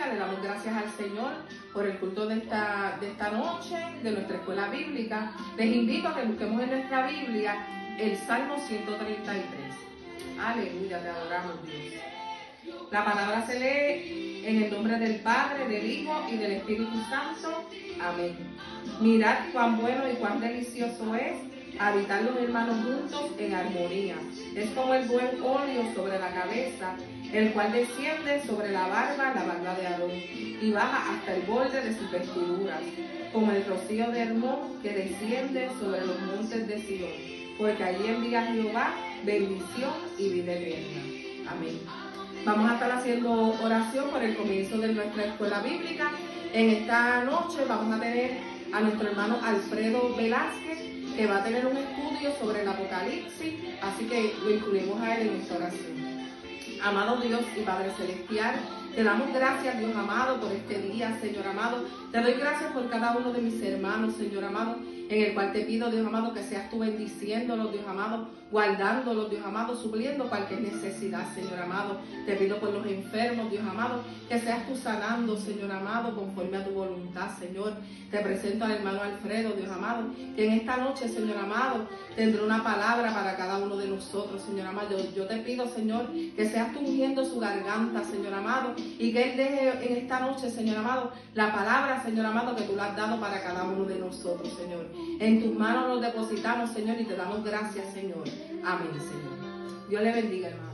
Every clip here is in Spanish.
bendiga. Le damos gracias al Señor por el culto de esta noche, de nuestra escuela bíblica. Les invito a que busquemos en nuestra Biblia el Salmo 133. Aleluya, te adoramos, Dios. La palabra se lee en el nombre del Padre, del Hijo y del Espíritu Santo. Amén. Mirad cuán bueno y cuán delicioso es habitar los hermanos juntos en armonía. Es como el buen óleo sobre la cabeza, el cual desciende sobre la barba de Aarón, y baja hasta el borde de sus vestiduras, como el rocío de Hermón que desciende sobre los montes de Sion, porque allí envía Jehová bendición y vida eterna. Amén. Vamos a estar haciendo oración por el comienzo de nuestra escuela bíblica. En esta noche vamos a tener a nuestro hermano Alfredo Velázquez, que va a tener un estudio sobre el Apocalipsis, así que lo incluimos a él en esta oración. Amado Dios y Padre Celestial, te damos gracias, Dios amado, por este día, Señor amado. Te doy gracias por cada uno de mis hermanos, Señor amado, en el cual te pido, Dios amado, que seas tú bendiciéndolos, Dios amado, guardándolos, Dios amado, supliendo cualquier necesidad, Señor amado. Te pido por los enfermos, Dios amado, que seas tú sanando, Señor amado, conforme a tu voluntad, Señor. Te presento al hermano Alfredo, Dios amado, que en esta noche, Señor amado, tendré una palabra para cada uno de nosotros, Señor amado. Yo te pido, Señor, que seas tú ungiendo su garganta, Señor amado, y que Él deje en esta noche, Señor amado, la palabra, Señor amado, que tú le has dado para cada uno de nosotros, Señor. En tus manos nos depositamos, Señor, y te damos gracias, Señor. Amén, Señor. Dios le bendiga, hermano.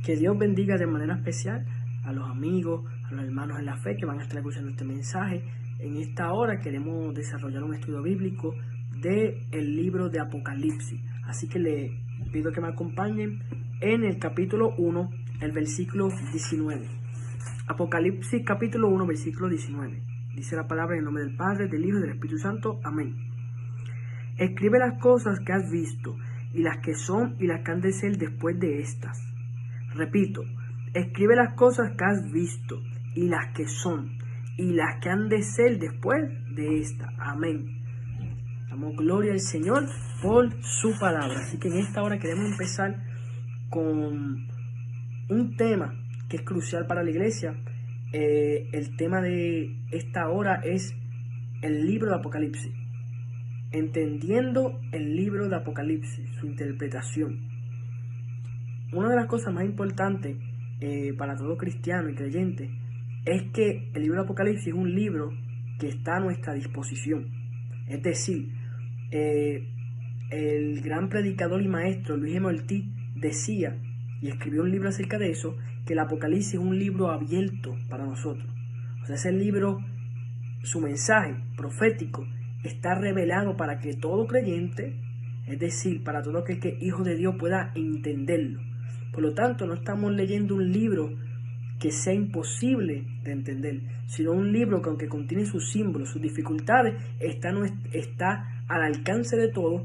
Que Dios bendiga de manera especial a los amigos, a los hermanos en la fe que van a estar escuchando este mensaje. En esta hora queremos desarrollar un estudio bíblico del libro de Apocalipsis. Así que le pido que me acompañen en el capítulo 1, el versículo 19. Apocalipsis capítulo 1, versículo 19. Dice la palabra en el nombre del Padre, del Hijo y del Espíritu Santo. Amén. Escribe las cosas que has visto, y las que son y las que han de ser después de estas. Repito, escribe las cosas que has visto, y las que son, y las que han de ser después de estas. Amén. Damos gloria al Señor por su palabra. Así que en esta hora queremos empezar con un tema que es crucial para la iglesia. El tema de esta hora es el libro de Apocalipsis. Entendiendo el libro de Apocalipsis, su interpretación. Una de las cosas más importantes para todo cristiano y creyente es que el libro de Apocalipsis es un libro que está a nuestra disposición. Es decir, el gran predicador y maestro Luis M. Ortiz decía, y escribió un libro acerca de eso, que el Apocalipsis es un libro abierto para nosotros. O sea, ese libro, su mensaje profético, está revelado para que todo creyente, es decir, para todo aquel que es hijo de Dios, pueda entenderlo. Por lo tanto, no estamos leyendo un libro que sea imposible de entender, sino un libro que, aunque contiene sus símbolos, sus dificultades, está al alcance de todos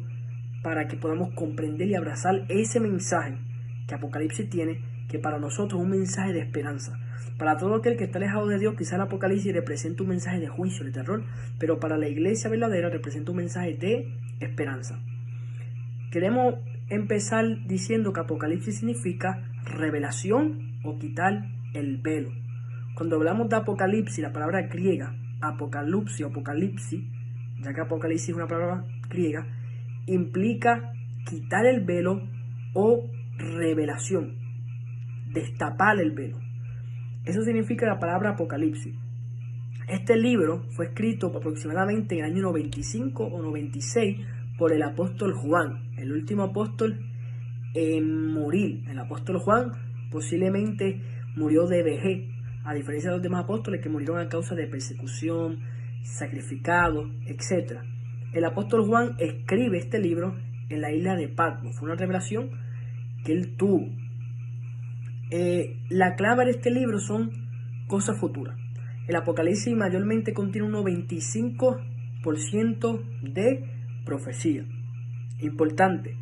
para que podamos comprender y abrazar ese mensaje que Apocalipsis tiene, que para nosotros es un mensaje de esperanza. Para todo aquel que está alejado de Dios, quizá el Apocalipsis representa un mensaje de juicio, de terror, pero para la iglesia verdadera representa un mensaje de esperanza. Queremos empezar diciendo que Apocalipsis significa revelación o quitar el velo. Cuando hablamos de Apocalipsis, la palabra griega, apocalipsis o apocalipsis, ya que Apocalipsis es una palabra griega, implica quitar el velo o revelación, destapar el velo. Eso significa la palabra Apocalipsis. Este libro fue escrito aproximadamente en el año 95 o 96 por el apóstol Juan, el último apóstol en morir. El apóstol Juan posiblemente murió de vejez, a diferencia de los demás apóstoles que murieron a causa de persecución, sacrificados, etc. El apóstol Juan escribe este libro en la isla de Patmos. Fue una revelación que él tuvo. La clave de este libro son cosas futuras. El Apocalipsis mayormente contiene un 95% de profecía. Importante.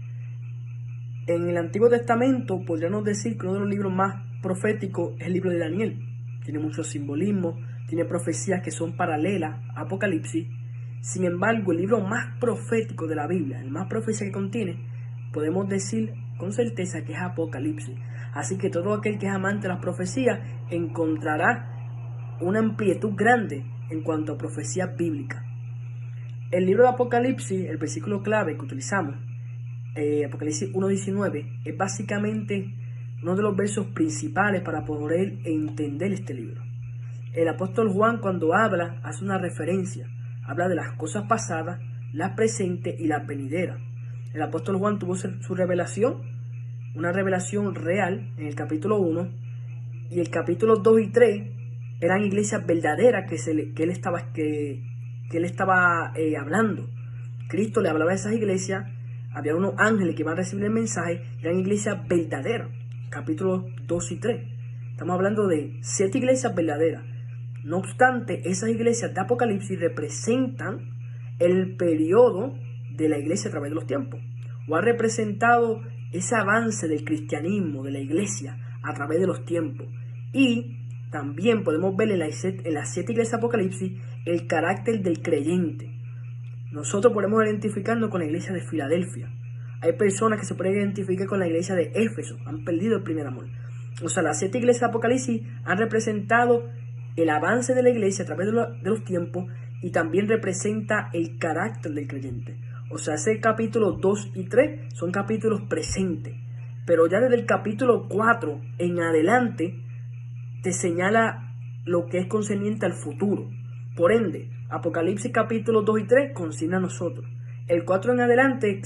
En el Antiguo Testamento podríamos decir que uno de los libros más proféticos es el libro de Daniel. Tiene mucho simbolismo, tiene profecías que son paralelas a Apocalipsis. Sin embargo, el libro más profético de la Biblia, el más profecía que contiene, podemos decir con certeza que es Apocalipsis. Así que todo aquel que es amante de las profecías encontrará una amplitud grande en cuanto a profecías bíblicas. El libro de Apocalipsis, el versículo clave que utilizamos, Apocalipsis 1:19, es básicamente uno de los versos principales para poder entender este libro. El apóstol Juan, cuando habla, hace una referencia, habla de las cosas pasadas, las presentes y las venideras. El apóstol Juan tuvo su revelación, una revelación real en el capítulo 1, y el capítulo 2 y 3 eran iglesias verdaderas que él estaba hablando. Cristo le hablaba a esas iglesias, había unos ángeles que iban a recibir el mensaje, eran iglesias verdaderas, capítulos 2 y 3. Estamos hablando de 7 iglesias verdaderas. No obstante, esas iglesias de Apocalipsis representan el periodo de la iglesia a través de los tiempos, o ha representado ese avance del cristianismo, de la iglesia a través de los tiempos. Y también podemos ver en las 7 iglesias de Apocalipsis el carácter del creyente. Nosotros podemos identificarnos con la iglesia de Filadelfia. Hay personas que se pueden identificar con la iglesia de Éfeso, han perdido el primer amor. O sea, las 7 iglesias de Apocalipsis han representado el avance de la iglesia a través de los tiempos, y también representa el carácter del creyente. O sea, ese capítulo 2 y 3 son capítulos presentes, pero ya desde el capítulo 4 en adelante te señala lo que es concerniente al futuro. Por ende, Apocalipsis capítulos 2 y 3 concierne a nosotros. El 4 en adelante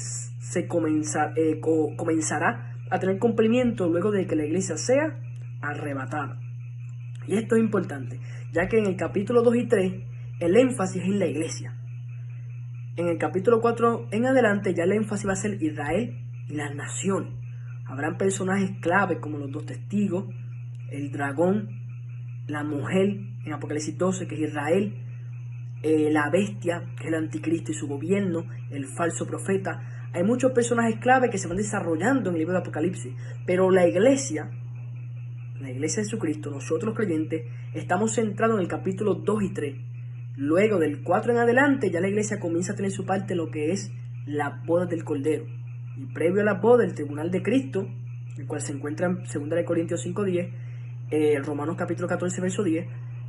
comenzará a tener cumplimiento luego de que la iglesia sea arrebatada. Y esto es importante, ya que en el capítulo 2 y 3 el énfasis es en la iglesia. En el capítulo 4 en adelante ya el énfasis va a ser Israel y las naciones. Habrán personajes clave como los 2 testigos, el dragón, la mujer en Apocalipsis 12, que es Israel, la bestia, que es el anticristo y su gobierno, el falso profeta. Hay muchos personajes clave que se van desarrollando en el libro de Apocalipsis, pero la iglesia de Jesucristo, nosotros los creyentes, estamos centrados en el capítulo 2 y 3. Luego del 4 en adelante ya la iglesia comienza a tener su parte en lo que es las bodas del Cordero. Y previo a las bodas, el tribunal de Cristo, el cual se encuentra en 2 Corintios 5:10, Romanos capítulo 14, verso 10,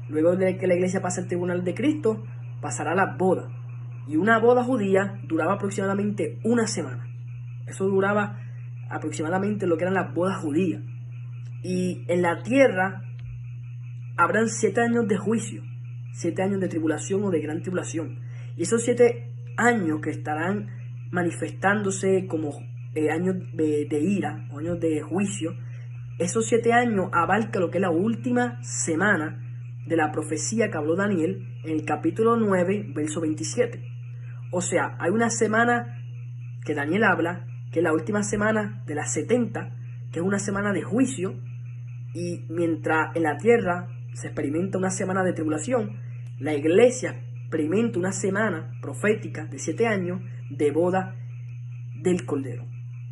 luego de que la iglesia pasa al tribunal de Cristo, pasará a las bodas. Y una boda judía duraba aproximadamente una semana. Eso duraba aproximadamente lo que eran las bodas judías. Y en la tierra habrán 7 años de juicio, 7 años de tribulación o de gran tribulación. Y esos 7 años que estarán manifestándose como años de ira o años de juicio, esos 7 años abarca lo que es la última semana de la profecía que habló Daniel en el capítulo 9, verso 27. O sea, hay una semana que Daniel habla, que es la última semana de las 70, que es una semana de juicio, y mientras en la tierra se experimenta una semana de tribulación, la iglesia experimenta una semana profética de 7 años de boda del Cordero.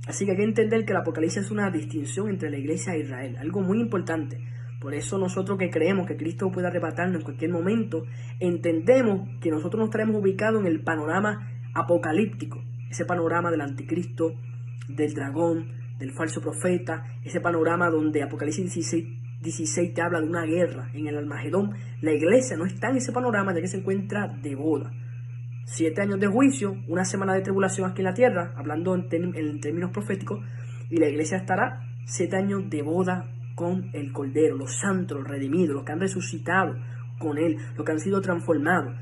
Así que hay que entender que el Apocalipsis es una distinción entre la iglesia e Israel, algo muy importante. Por eso nosotros que creemos que Cristo puede arrebatarnos en cualquier momento, entendemos que nosotros nos estaremos ubicados en el panorama apocalíptico, ese panorama del anticristo, del dragón, del falso profeta, ese panorama donde Apocalipsis 16 te habla de una guerra en el Armagedón. La iglesia no está en ese panorama, ya que se encuentra de boda. 7 años de juicio, una semana de tribulación aquí en la tierra, hablando en términos proféticos, y la iglesia estará 7 años de boda con el Cordero, los santos, los redimidos, los que han resucitado con Él, los que han sido transformados.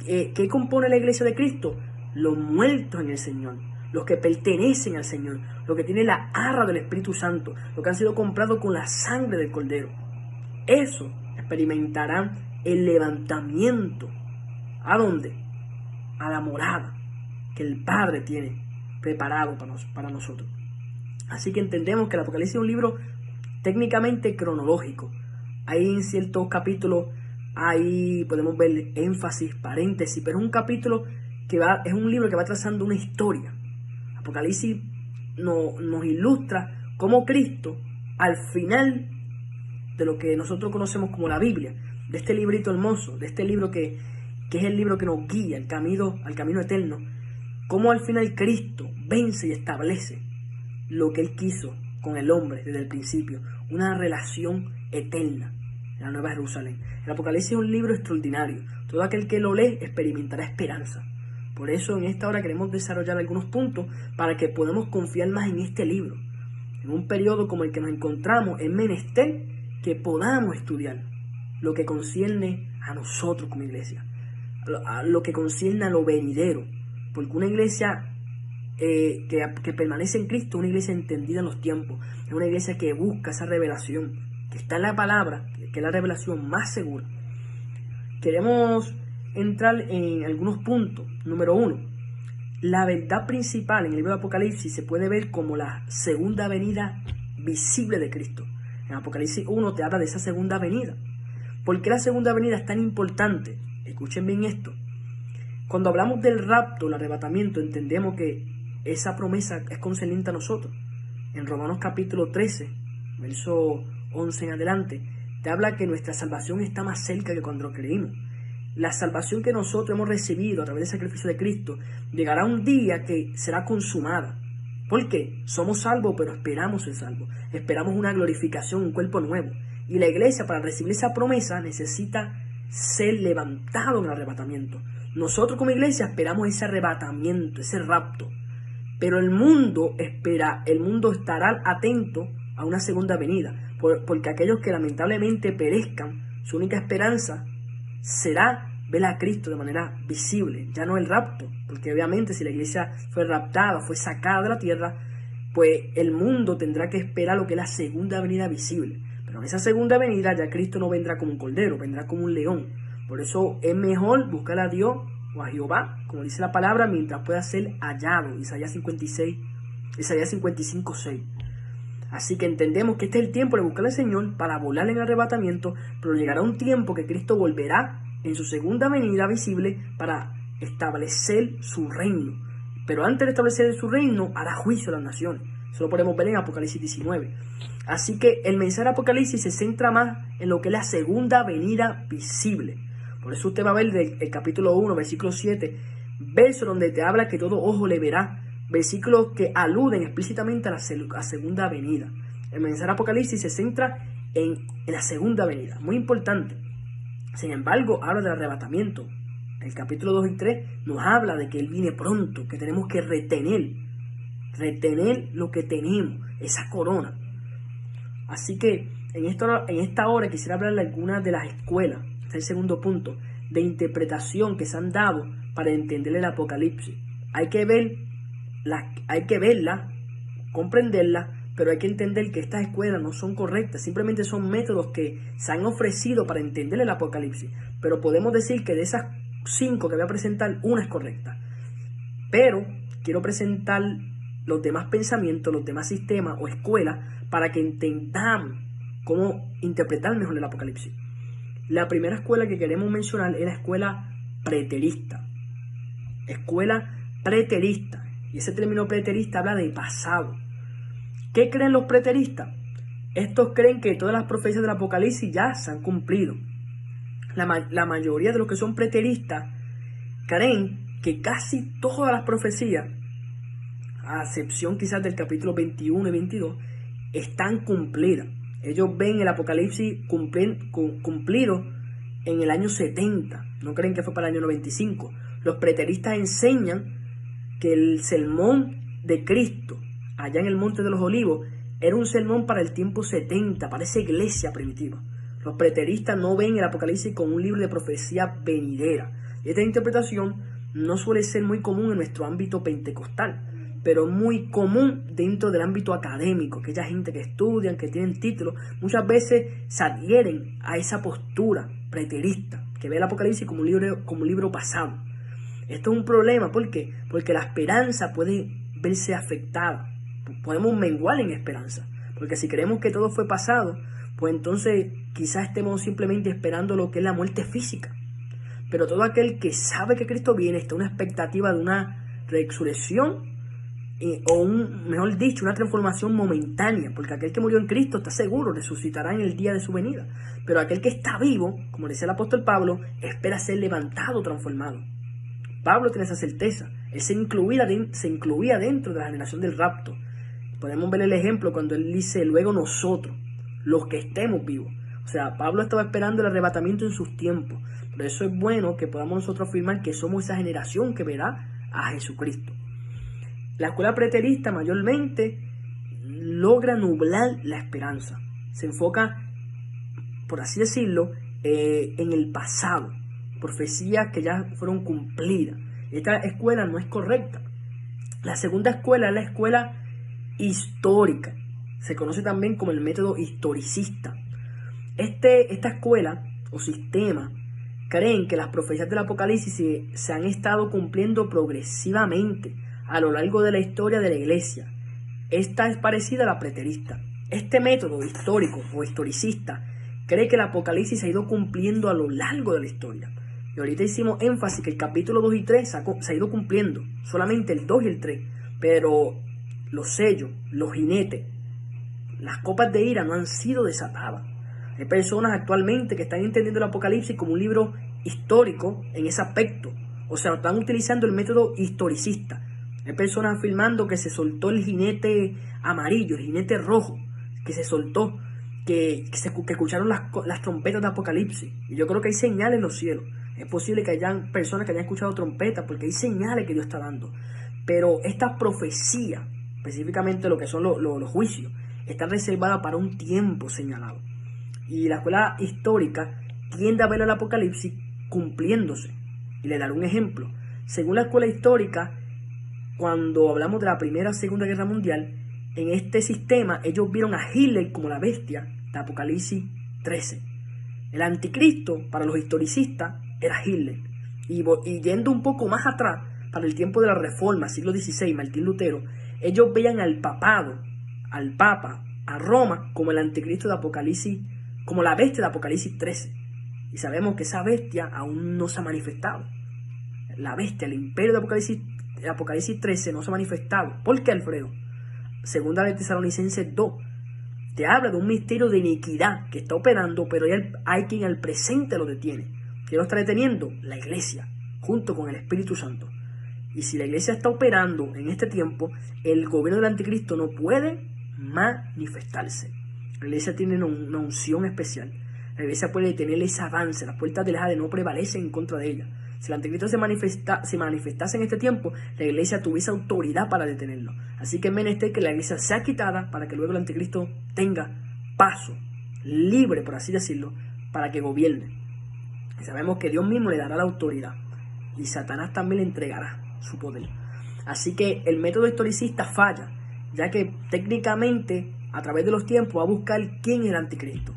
¿Qué compone la iglesia de Cristo? Los muertos en el Señor, los que pertenecen al Señor, los que tienen la arra del Espíritu Santo, los que han sido comprados con la sangre del Cordero. Eso experimentarán el levantamiento. ¿A dónde? A la morada que el Padre tiene preparado para nosotros. Así que entendemos que el Apocalipsis es un libro técnicamente cronológico. Hay en ciertos capítulos, ahí podemos ver énfasis, paréntesis, pero es un capítulo es un libro que va trazando una historia. Apocalipsis nos ilustra cómo Cristo, al final de lo que nosotros conocemos como la Biblia, de este librito hermoso, de este libro que es el libro que nos guía al camino eterno, cómo al final Cristo vence y establece lo que Él quiso con el hombre desde el principio, una relación eterna. en la Nueva Jerusalén. El Apocalipsis es un libro extraordinario. Todo aquel que lo lee experimentará esperanza. Por eso en esta hora queremos desarrollar algunos puntos para que podamos confiar más en este libro. En un periodo como el que nos encontramos, es menester que podamos estudiar lo que concierne a nosotros como iglesia, a lo que concierne a lo venidero, porque una iglesia que permanece en Cristo es una iglesia entendida en los tiempos, es una iglesia que busca esa revelación, que está en la palabra, que es la revelación más segura. Queremos entrar en algunos puntos. Número 1, la verdad principal en el libro de Apocalipsis se puede ver como la segunda venida visible de Cristo. En Apocalipsis 1 te habla de esa segunda venida. ¿Por qué la segunda venida es tan importante? Escuchen bien esto. Cuando hablamos del rapto, el arrebatamiento, entendemos que esa promesa es concerniente a nosotros. En Romanos capítulo 13, verso 11 en adelante, te habla que nuestra salvación está más cerca que cuando lo creímos. La salvación que nosotros hemos recibido a través del sacrificio de Cristo llegará un día que será consumada. ¿Por qué? Somos salvos, pero esperamos ser salvos. Esperamos una glorificación, un cuerpo nuevo. Y la iglesia, para recibir esa promesa, necesita ser levantado en el arrebatamiento. Nosotros como iglesia esperamos ese arrebatamiento, ese rapto. Pero el mundo estará atento a una segunda venida. Porque aquellos que lamentablemente perezcan, su única esperanza será ver a Cristo de manera visible, ya no el rapto, porque obviamente si la iglesia fue raptada, fue sacada de la tierra, pues el mundo tendrá que esperar lo que es la segunda venida visible. Pero en esa segunda venida ya Cristo no vendrá como un cordero, vendrá como un león. Por eso es mejor buscar a Dios o a Jehová, como dice la palabra, mientras pueda ser hallado. Isaías 55:6. Así que entendemos que este es el tiempo de buscar al Señor para volar en arrebatamiento, pero llegará un tiempo que Cristo volverá en su segunda venida visible para establecer su reino. Pero antes de establecer su reino, hará juicio a las naciones. Eso lo podemos ver en Apocalipsis 19. Así que el mensaje de Apocalipsis se centra más en lo que es la segunda venida visible. Por eso usted va a ver del capítulo 1, versículo 7, verso donde te habla que todo ojo le verá. Versículos que aluden explícitamente a la segunda venida. El mensaje de Apocalipsis se centra en la segunda venida, muy importante. Sin embargo, habla del arrebatamiento. El capítulo 2 y 3 nos habla de que Él viene pronto, que tenemos que retener lo que tenemos, esa corona. Así que en esta hora quisiera hablar de algunas de las escuelas, este es el segundo punto, de interpretación que se han dado para entender el Apocalipsis. Hay que verla, comprenderla, pero hay que entender que estas escuelas no son correctas, simplemente son métodos que se han ofrecido para entender el Apocalipsis. Pero podemos decir que de esas 5 que voy a presentar, una es correcta. Pero quiero presentar los demás pensamientos, los demás sistemas o escuelas para que entendamos cómo interpretar mejor el Apocalipsis. La primera escuela que queremos mencionar es la escuela preterista. Escuela preterista. Y ese término preterista habla de pasado. ¿Qué creen los preteristas? Estos creen que todas las profecías del Apocalipsis ya se han cumplido. La mayoría de los que son preteristas creen que casi todas las profecías, a excepción quizás del capítulo 21 y 22, están cumplidas. Ellos ven el Apocalipsis cumplido en el año 70. No creen que fue para el año 95. Los preteristas enseñan que el sermón de Cristo allá en el Monte de los Olivos era un sermón para el tiempo 70, para esa iglesia primitiva. Los preteristas no ven el Apocalipsis como un libro de profecía venidera. Esta interpretación no suele ser muy común en nuestro ámbito pentecostal, pero muy común dentro del ámbito académico. Aquella gente que estudian, que tienen títulos, muchas veces se adhieren a esa postura preterista, que ve el Apocalipsis como un libro pasado. Esto es un problema, ¿por qué? Porque la esperanza puede verse afectada. Podemos menguar en esperanza, porque si creemos que todo fue pasado, pues entonces quizás estemos simplemente esperando lo que es la muerte física. Pero todo aquel que sabe que Cristo viene está en una expectativa de una resurrección mejor dicho, una transformación momentánea, porque aquel que murió en Cristo está seguro, resucitará en el día de su venida. Pero aquel que está vivo, como decía el apóstol Pablo, espera ser levantado, transformado. Pablo tiene esa certeza. Él se incluía dentro de la generación del rapto. Podemos ver el ejemplo cuando él dice, luego nosotros, los que estemos vivos. O sea, Pablo estaba esperando el arrebatamiento en sus tiempos. Por eso es bueno que podamos nosotros afirmar que somos esa generación que verá a Jesucristo. La escuela preterista mayormente logra nublar la esperanza. Se enfoca, por así decirlo, en el pasado. Profecías que ya fueron cumplidas. Esta escuela no es correcta. La segunda escuela es la escuela histórica. Se conoce también como el método historicista. Esta escuela o sistema creen que las profecías del Apocalipsis se han estado cumpliendo progresivamente a lo largo de la historia de la iglesia. Esta es parecida a la preterista. Este método histórico o historicista cree que el Apocalipsis se ha ido cumpliendo a lo largo de la historia. Y ahorita hicimos énfasis que el capítulo 2 y 3 se ha ido cumpliendo, solamente el 2 y el 3, pero los sellos, los jinetes, las copas de ira no han sido desatadas. Hay personas actualmente que están entendiendo el Apocalipsis como un libro histórico en ese aspecto, o sea, están utilizando el método historicista. Hay personas afirmando que se soltó el jinete amarillo, el jinete rojo, que se soltó, que escucharon las trompetas de Apocalipsis. Y yo creo que hay señales en los cielos. Es posible que hayan personas que hayan escuchado trompetas porque hay señales que Dios está dando. Pero estas profecías, específicamente lo que son los juicios, están reservadas para un tiempo señalado. Y la escuela histórica tiende a ver el Apocalipsis cumpliéndose. Y le daré un ejemplo. Según la escuela histórica, cuando hablamos de la Primera o Segunda Guerra Mundial, en este sistema ellos vieron a Hitler como la bestia de Apocalipsis 13. El anticristo para los historicistas era Hitler. Y yendo un poco más atrás, para el tiempo de la Reforma, siglo XVI, Martín Lutero, ellos veían al papado, al Papa, a Roma, como el anticristo de Apocalipsis, como la bestia de Apocalipsis 13. Y sabemos que esa bestia aún no se ha manifestado. La bestia, el imperio de Apocalipsis 13 no se ha manifestado. ¿Por qué, Alfredo? Segunda de Tesalonicenses 2. Te habla de un misterio de iniquidad que está operando, pero hay quien al presente lo detiene. ¿Quién lo está deteniendo? La iglesia, junto con el Espíritu Santo. Y si la iglesia está operando en este tiempo, el gobierno del anticristo no puede manifestarse. La iglesia tiene una unción especial. La iglesia puede detener ese avance. Las puertas del Hades no prevalecen en contra de ella. Si el anticristo se manifestase en este tiempo, la iglesia tuviese autoridad para detenerlo. Así que es menester que la iglesia sea quitada para que luego el anticristo tenga paso libre, por así decirlo, para que gobierne. Y sabemos que Dios mismo le dará la autoridad y Satanás también le entregará su poder. Así que el método historicista falla, ya que técnicamente a través de los tiempos va a buscar quién es el anticristo,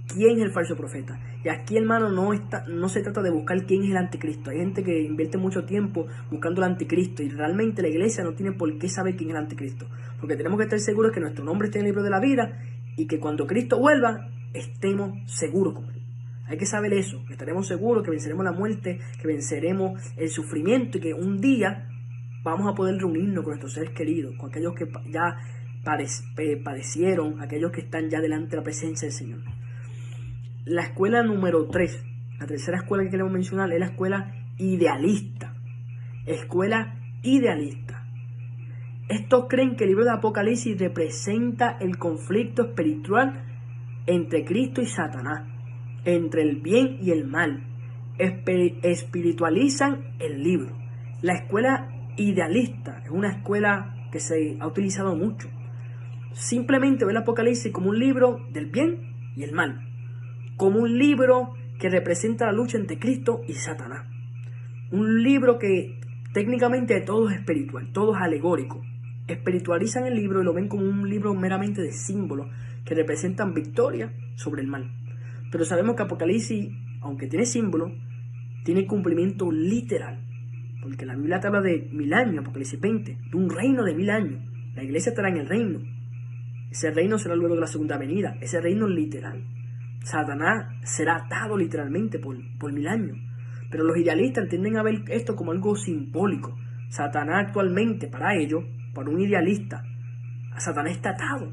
quién es el falso profeta. Y aquí, hermano, no se trata de buscar quién es el anticristo. Hay gente que invierte mucho tiempo buscando el anticristo y realmente la iglesia no tiene por qué saber quién es el anticristo, porque tenemos que estar seguros que nuestro nombre esté en el libro de la vida y que cuando Cristo vuelva estemos seguros con él. Hay que saber eso, que estaremos seguros, que venceremos la muerte, que venceremos el sufrimiento y que un día vamos a poder reunirnos con nuestros seres queridos, con aquellos que ya padecieron, aquellos que están ya delante de la presencia del Señor. La escuela número 3, la tercera escuela que queremos mencionar, es la escuela idealista. Escuela idealista. Estos creen que el libro de Apocalipsis representa el conflicto espiritual entre Cristo y Satanás, entre el bien y el mal. Espiritualizan el libro. La escuela idealista es una escuela que se ha utilizado mucho. Simplemente ve el Apocalipsis como un libro del bien y el mal, como un libro que representa la lucha entre Cristo y Satanás. Un libro que técnicamente todo es espiritual, todo es alegórico. Espiritualizan el libro y lo ven como un libro meramente de símbolos que representan victoria sobre el mal. Pero sabemos que Apocalipsis, aunque tiene símbolos, tiene cumplimiento literal. Porque la Biblia te habla de 1000 años, Apocalipsis 20, de un reino de 1000 años. La iglesia estará en el reino. Ese reino será luego de la segunda venida. Ese reino literal. Satanás será atado literalmente por 1000 años. Pero los idealistas tienden a ver esto como algo simbólico. Satanás actualmente, para ellos, para un idealista, Satanás está atado.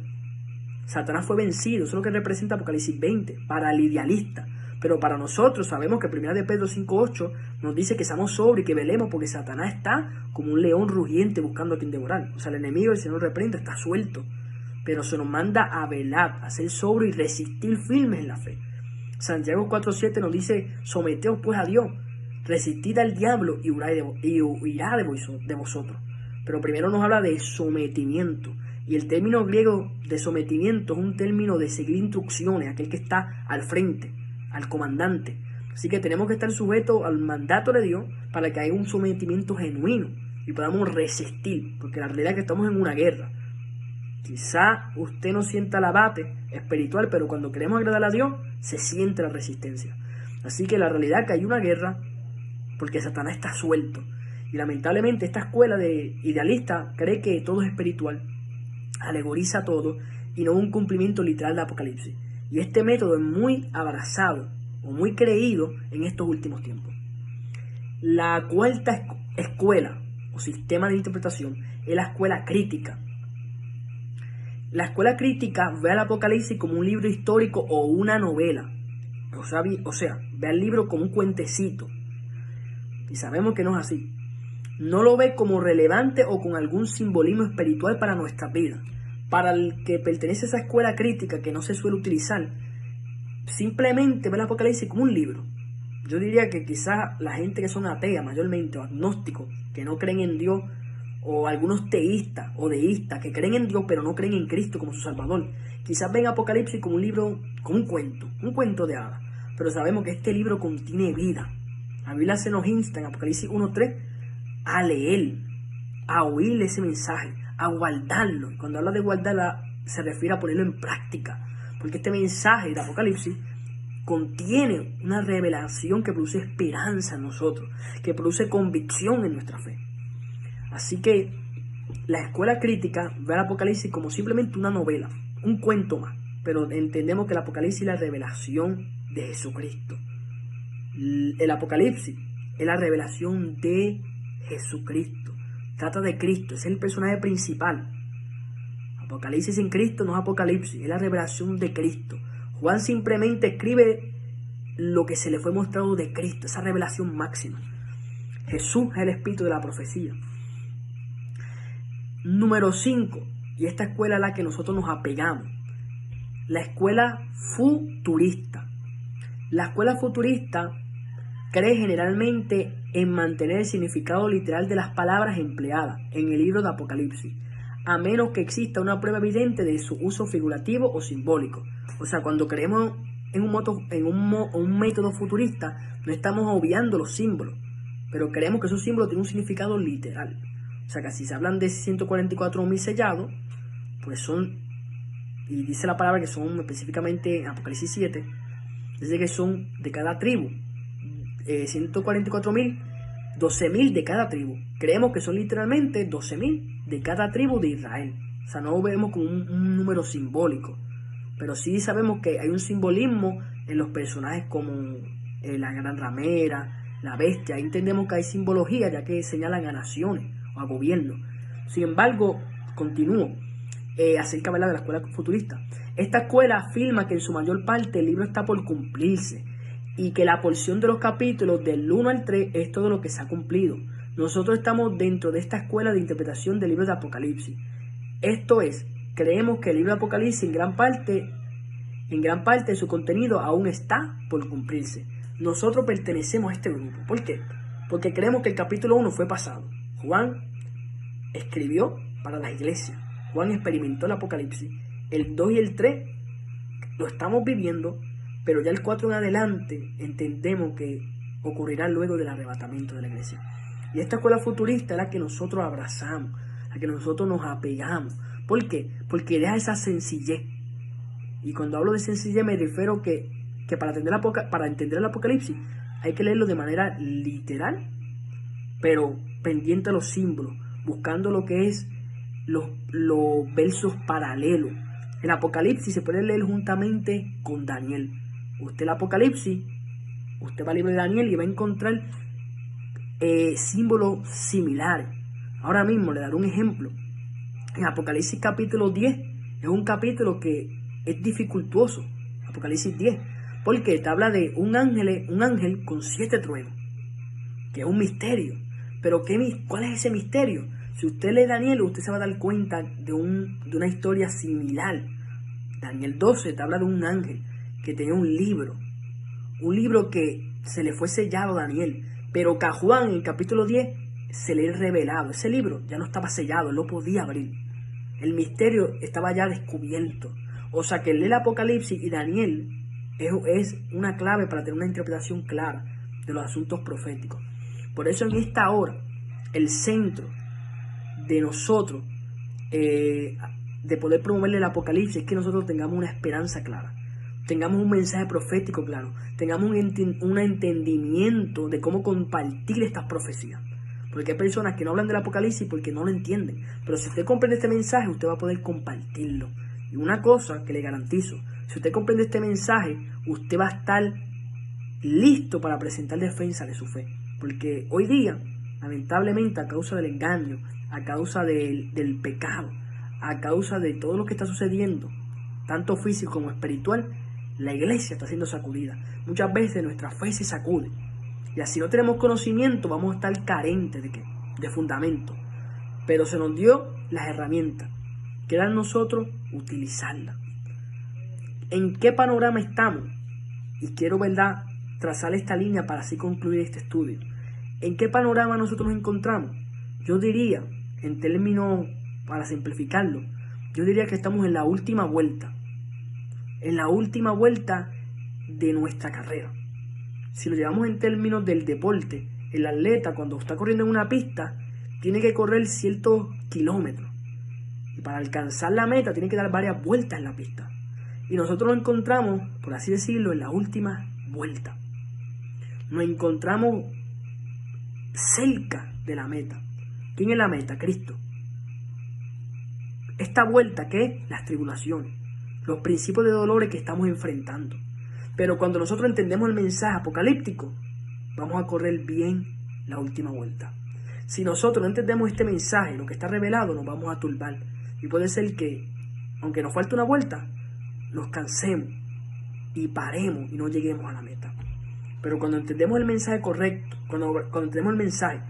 Satanás fue vencido. Eso es lo que representa Apocalipsis 20 para el idealista. Pero para nosotros sabemos que 1 de Pedro 5:8 nos dice que seamos sobrios y que velemos, porque Satanás está como un león rugiente buscando a quien devorar. O sea, el enemigo, el Señor reprende, está suelto pero se nos manda a velar, a ser sobrios y resistir firmes en la fe. Santiago 4:7 nos dice: someteos pues a Dios, resistid al diablo y huirá de vosotros. Pero primero nos habla de sometimiento, y el término griego de sometimiento es un término de seguir instrucciones, aquel que está al frente, al comandante. Así que tenemos que estar sujetos al mandato de Dios para que haya un sometimiento genuino y podamos resistir, porque la realidad es que estamos en una guerra. Quizá usted no sienta el abate espiritual, pero cuando queremos agradar a Dios, se siente la resistencia. Así que la realidad es que hay una guerra porque Satanás está suelto. Y lamentablemente esta escuela de idealistas cree que todo es espiritual, alegoriza todo y no un cumplimiento literal de Apocalipsis. Y este método es muy abrazado o muy creído en estos últimos tiempos. La cuarta escuela o sistema de interpretación es la escuela crítica. La escuela crítica ve al Apocalipsis como un libro histórico o una novela. O sea, ve al libro como un cuentecito. Y sabemos que no es así. No lo ve como relevante o con algún simbolismo espiritual para nuestra vida. Para el que pertenece a esa escuela crítica que no se suele utilizar, simplemente ve el Apocalipsis como un libro. Yo diría que quizás la gente que son ateas mayormente, o agnósticos, que no creen en Dios, o algunos teístas o deístas que creen en Dios pero no creen en Cristo como su Salvador, quizás ven Apocalipsis como un libro, como un cuento de hadas. Pero sabemos que este libro contiene vida. La Biblia se nos insta en Apocalipsis 1:3 a leer, a oír ese mensaje, a guardarlo. Y cuando habla de guardarla, se refiere a ponerlo en práctica. Porque este mensaje de Apocalipsis contiene una revelación que produce esperanza en nosotros, que produce convicción en nuestra fe. Así que la escuela crítica ve al Apocalipsis como simplemente una novela, un cuento más. Pero entendemos que el Apocalipsis es la revelación de Jesucristo. El Apocalipsis es la revelación de Jesucristo. Trata de Cristo, es el personaje principal. Apocalipsis en Cristo no es Apocalipsis, es la revelación de Cristo. Juan simplemente escribe lo que se le fue mostrado de Cristo, esa revelación máxima. Jesús es el espíritu de la profecía. Número 5, y esta escuela es la que nosotros nos apegamos, la escuela futurista. La escuela futurista cree generalmente en mantener el significado literal de las palabras empleadas en el libro de Apocalipsis, a menos que exista una prueba evidente de su uso figurativo o simbólico. O sea, cuando creemos en un método futurista, no estamos obviando los símbolos, pero creemos que esos símbolos tienen un significado literal. O sea, que si se hablan de 144.000 sellados, pues son, y dice la palabra que son específicamente en Apocalipsis 7, dice que son de cada tribu. 144.000, 12.000 de cada tribu. Creemos que son literalmente 12.000 de cada tribu de Israel. O sea, no lo vemos como un número simbólico, pero sí sabemos que hay un simbolismo en los personajes como la gran ramera, la bestia. Ahí entendemos que hay simbología, ya que señalan a naciones o a gobiernos. Sin embargo, continúo acerca de la escuela futurista. Esta escuela afirma que en su mayor parte el libro está por cumplirse y que la porción de los capítulos del 1 al 3 es todo lo que se ha cumplido. Nosotros estamos dentro de esta escuela de interpretación del libro de Apocalipsis. Esto es, creemos que el libro de Apocalipsis en gran parte de su contenido aún está por cumplirse. Nosotros pertenecemos a este grupo. ¿Por qué? Porque creemos que el capítulo 1 fue pasado. Juan escribió para la iglesia. Juan experimentó el Apocalipsis. El 2 y el 3 lo estamos viviendo, pero ya el 4 en adelante entendemos que ocurrirá luego del arrebatamiento de la iglesia. Y esta escuela futurista es la que nosotros abrazamos, la que nosotros nos apegamos. ¿Por qué? Porque deja esa sencillez. Y cuando hablo de sencillez me refiero que para entender el Apocalipsis hay que leerlo de manera literal, pero pendiente a los símbolos, buscando lo que es los versos paralelos. El Apocalipsis se puede leer juntamente con Daniel. Usted el Apocalipsis, usted va al libro de Daniel y va a encontrar símbolos similares. Ahora mismo le daré un ejemplo. En Apocalipsis capítulo 10 es un capítulo que es dificultuoso. Apocalipsis 10, porque te habla de un ángel con 7 truenos, que es un misterio. Pero ¿cuál es ese misterio? Si usted lee Daniel, usted se va a dar cuenta de una historia similar. Daniel 12 te habla de un ángel que tenía un libro que se le fue sellado a Daniel, pero que a Juan en el capítulo 10 se le ha revelado. Ese libro ya no estaba sellado, él lo podía abrir. El misterio estaba ya descubierto. O sea que leer el Apocalipsis y Daniel es una clave para tener una interpretación clara de los asuntos proféticos. Por eso en esta hora, el centro de nosotros, de poder promoverle el Apocalipsis, es que nosotros tengamos una esperanza clara, tengamos un mensaje profético claro, tengamos un entendimiento de cómo compartir estas profecías. Porque hay personas que no hablan del Apocalipsis porque no lo entienden. Pero si usted comprende este mensaje, usted va a poder compartirlo. Y una cosa que le garantizo, si usted comprende este mensaje, usted va a estar listo para presentar defensa de su fe. Porque hoy día, lamentablemente, a causa del engaño, a causa del pecado, a causa de todo lo que está sucediendo, tanto físico como espiritual, la iglesia está siendo sacudida. Muchas veces nuestra fe se sacude. Y así no tenemos conocimiento, vamos a estar carentes de fundamento. Pero se nos dio las herramientas. Queda en nosotros utilizarlas. ¿En qué panorama estamos? Y quiero, ¿verdad?, trazar esta línea para así concluir este estudio. ¿En qué panorama nosotros nos encontramos? Yo diría, en términos, para simplificarlo, yo diría que estamos en la última vuelta. En la última vuelta de nuestra carrera. Si lo llevamos en términos del deporte, el atleta cuando está corriendo en una pista tiene que correr ciertos kilómetros. Y para alcanzar la meta tiene que dar varias vueltas en la pista. Y nosotros nos encontramos, por así decirlo, en la última vuelta. Nos encontramos cerca de la meta. ¿Quién es la meta? Cristo. Esta vuelta, ¿qué es? Las tribulaciones, los principios de dolores que estamos enfrentando. Pero cuando nosotros entendemos el mensaje apocalíptico, vamos a correr bien la última vuelta. Si nosotros no entendemos este mensaje, lo que está revelado, nos vamos a turbar. Y puede ser que, aunque nos falte una vuelta, nos cansemos y paremos y no lleguemos a la meta. Pero cuando entendemos el mensaje correcto, cuando entendemos el mensaje,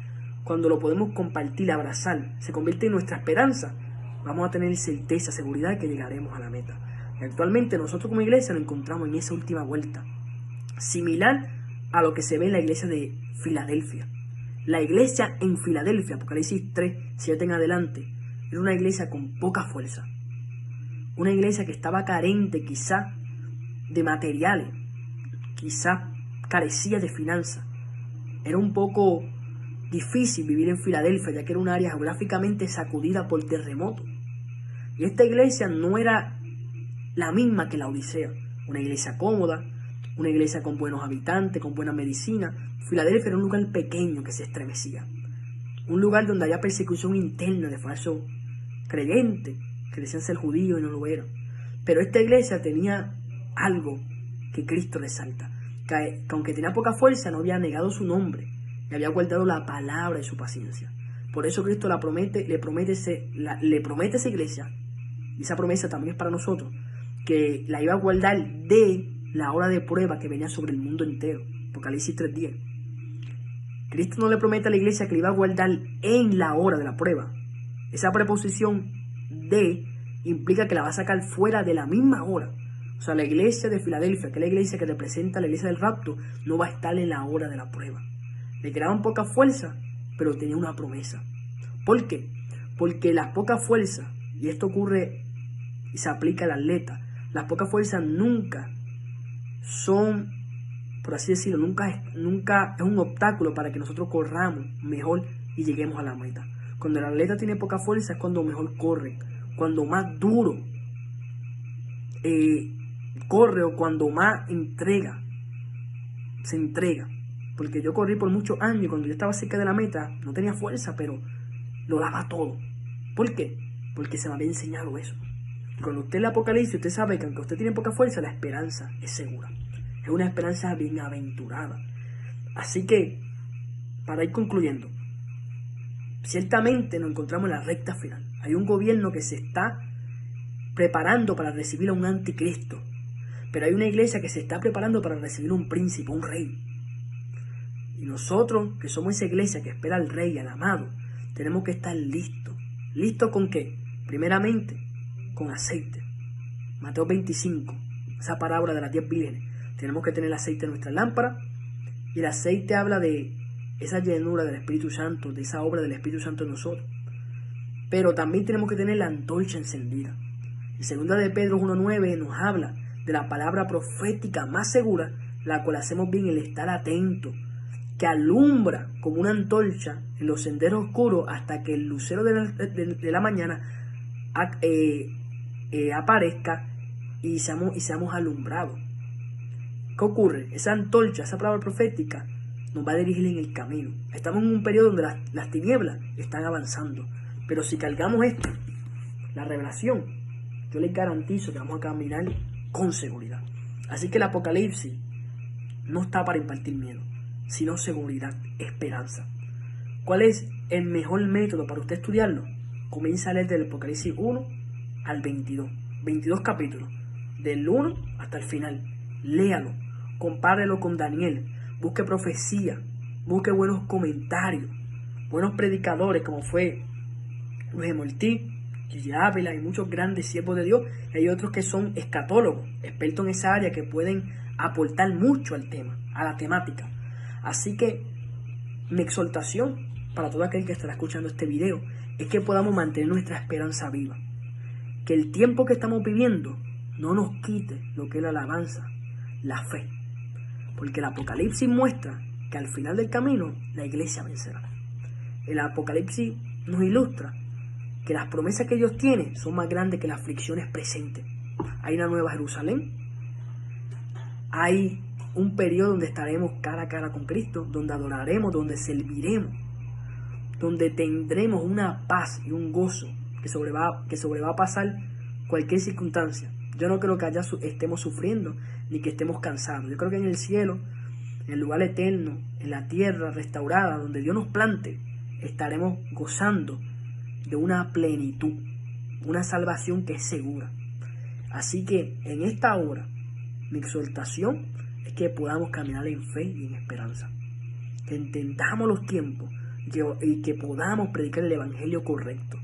cuando lo podemos compartir, abrazar, se convierte en nuestra esperanza, vamos a tener certeza, seguridad de que llegaremos a la meta. Y actualmente nosotros como iglesia nos encontramos en esa última vuelta, similar a lo que se ve en la iglesia de Filadelfia. La iglesia en Filadelfia, Apocalipsis 3, 7 en adelante, era una iglesia con poca fuerza. Una iglesia que estaba carente quizá de materiales, quizá carecía de finanzas. Era un poco difícil vivir en Filadelfia, ya que era un área geográficamente sacudida por terremotos. Y esta iglesia no era la misma que la Odisea, una iglesia cómoda, una iglesia con buenos habitantes, con buena medicina. Filadelfia era un lugar pequeño que se estremecía, un lugar donde había persecución interna de falsos creyentes que decían ser judíos y no lo eran. Pero esta iglesia tenía algo que Cristo resalta, que aunque tenía poca fuerza, no había negado su nombre y había guardado la palabra de su paciencia. Por eso Cristo le promete a esa iglesia, y esa promesa también es para nosotros, que la iba a guardar de la hora de prueba que venía sobre el mundo entero. Apocalipsis 3:10. Cristo no le promete a la iglesia que la iba a guardar en la hora de la prueba. Esa preposición de implica que la va a sacar fuera de la misma hora. O sea, la iglesia de Filadelfia, que es la iglesia que representa la iglesia del rapto, no va a estar en la hora de la prueba. Le quedaban poca fuerza, pero tenía una promesa. ¿Por qué? Porque las pocas fuerzas, y esto ocurre y se aplica al atleta, las pocas fuerzas nunca son, por así decirlo, nunca es un obstáculo para que nosotros corramos mejor y lleguemos a la meta. Cuando el atleta tiene poca fuerza es cuando mejor corre, cuando más duro corre o cuando más se entrega. Porque yo corrí por muchos años y cuando yo estaba cerca de la meta no tenía fuerza, pero lo daba todo. ¿Por qué? Porque se me había enseñado eso. Cuando usted lee Apocalipsis, usted sabe que aunque usted tiene poca fuerza, la esperanza es segura. Es una esperanza bienaventurada. Así que, para ir concluyendo, ciertamente nos encontramos en la recta final. Hay un gobierno que se está preparando para recibir a un anticristo. Pero hay una iglesia que se está preparando para recibir un príncipe, un rey. Y nosotros, que somos esa iglesia que espera al rey, al amado, tenemos que estar listos. ¿Listos con qué? Primeramente, con aceite. Mateo 25, esa parábola de las 10 vírgenes. Tenemos que tener aceite en nuestra lámpara, y el aceite habla de esa llenura del Espíritu Santo, de esa obra del Espíritu Santo en nosotros. Pero también tenemos que tener la antorcha encendida. En 2 de Pedro 1:9 nos habla de la palabra profética más segura, la cual hacemos bien el estar atento, que alumbra como una antorcha en los senderos oscuros hasta que el lucero de la mañana aparezca y seamos alumbrados. ¿Qué ocurre? Esa antorcha, esa palabra profética, nos va a dirigir en el camino. Estamos en un periodo donde las tinieblas están avanzando. Pero si cargamos esto, la revelación, yo les garantizo que vamos a caminar con seguridad. Así que el Apocalipsis no está para impartir miedo, sino seguridad, esperanza. ¿Cuál es el mejor método para usted estudiarlo? Comienza a leer del Apocalipsis 1 al 22. 22 capítulos, del 1 hasta el final. Léalo, compárelo con Daniel, busque profecía, busque buenos comentarios, buenos predicadores como fue Luis Emoltí, Gigi Ávila y muchos grandes siervos de Dios. Y hay otros que son escatólogos, expertos en esa área, que pueden aportar mucho al tema, a la temática. Así que mi exhortación para todo aquel que estará escuchando este video es que podamos mantener nuestra esperanza viva. Que el tiempo que estamos viviendo no nos quite lo que es la alabanza, la fe. Porque el Apocalipsis muestra que al final del camino la iglesia vencerá. El Apocalipsis nos ilustra que las promesas que Dios tiene son más grandes que las aflicciones presentes. Hay una nueva Jerusalén. Hay un periodo donde estaremos cara a cara con Cristo, donde adoraremos, donde serviremos, donde tendremos una paz y un gozo que sobreva a pasar cualquier circunstancia. Yo no creo que allá estemos sufriendo ni que estemos cansados. Yo creo que en el cielo, en el lugar eterno, en la tierra restaurada, donde Dios nos plante, estaremos gozando de una plenitud, una salvación que es segura. Así que en esta hora, mi exhortación es que podamos caminar en fe y en esperanza. Que entendamos los tiempos y que podamos predicar el evangelio correcto.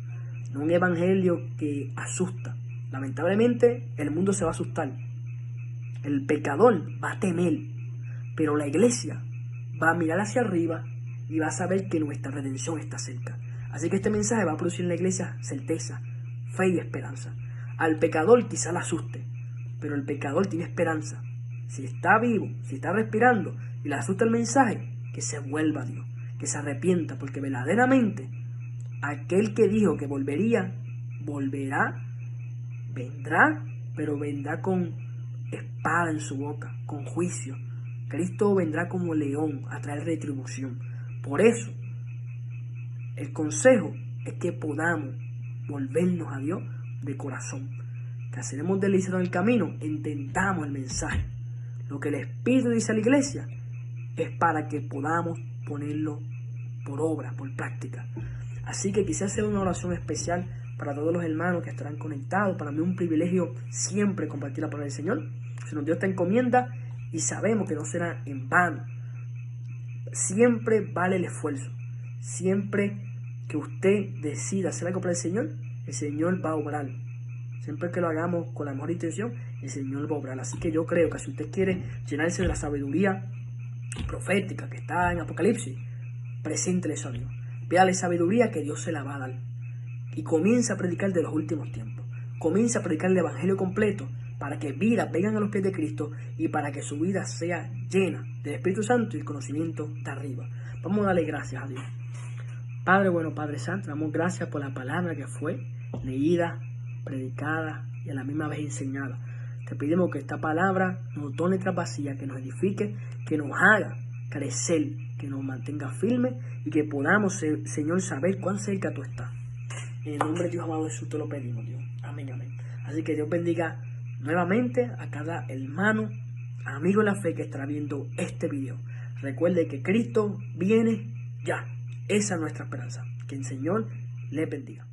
No un evangelio que asusta. Lamentablemente, el mundo se va a asustar. El pecador va a temer. Pero la iglesia va a mirar hacia arriba y va a saber que nuestra redención está cerca. Así que este mensaje va a producir en la iglesia certeza, fe y esperanza. Al pecador quizá le asuste, pero el pecador tiene esperanza. Si está vivo, si está respirando y le asusta el mensaje, que se vuelva a Dios, que se arrepienta, porque verdaderamente aquel que dijo que volvería, volverá, vendrá, pero vendrá con espada en su boca, con juicio. Cristo vendrá como león a traer retribución. Por eso, el consejo es que podamos volvernos a Dios de corazón, que hacemos delicias en el camino, entendamos el mensaje. Lo que el Espíritu dice a la iglesia es para que podamos ponerlo por obra, por práctica. Así que quise hacer una oración especial para todos los hermanos que estarán conectados. Para mí es un privilegio siempre compartir la palabra del Señor. Se nos dio esta encomienda y sabemos que no será en vano. Siempre vale el esfuerzo. Siempre que usted decida hacer algo para el Señor va a obrar. Siempre que lo hagamos con la mejor intención, el Señor va a obrar. Así que yo creo que si usted quiere llenarse de la sabiduría profética que está en Apocalipsis, preséntele eso a Dios. Pídale sabiduría que Dios se la va a dar. Y comienza a predicar de los últimos tiempos. Comienza a predicar el evangelio completo para que vidas vengan a los pies de Cristo y para que su vida sea llena del Espíritu Santo y el conocimiento de arriba. Vamos a darle gracias a Dios. Padre bueno, Padre Santo, damos gracias por la palabra que fue leída, predicada y a la misma vez enseñada. Te pedimos que esta palabra nos torne tras vacía, que nos edifique, que nos haga crecer, que nos mantenga firmes y que podamos, Señor, saber cuán cerca tú estás. En el nombre de Dios amado Jesús te lo pedimos, Dios. Amén, amén. Así que Dios bendiga nuevamente a cada hermano, amigo en la fe que estará viendo este video. Recuerde que Cristo viene ya. Esa es nuestra esperanza. Que el Señor les bendiga.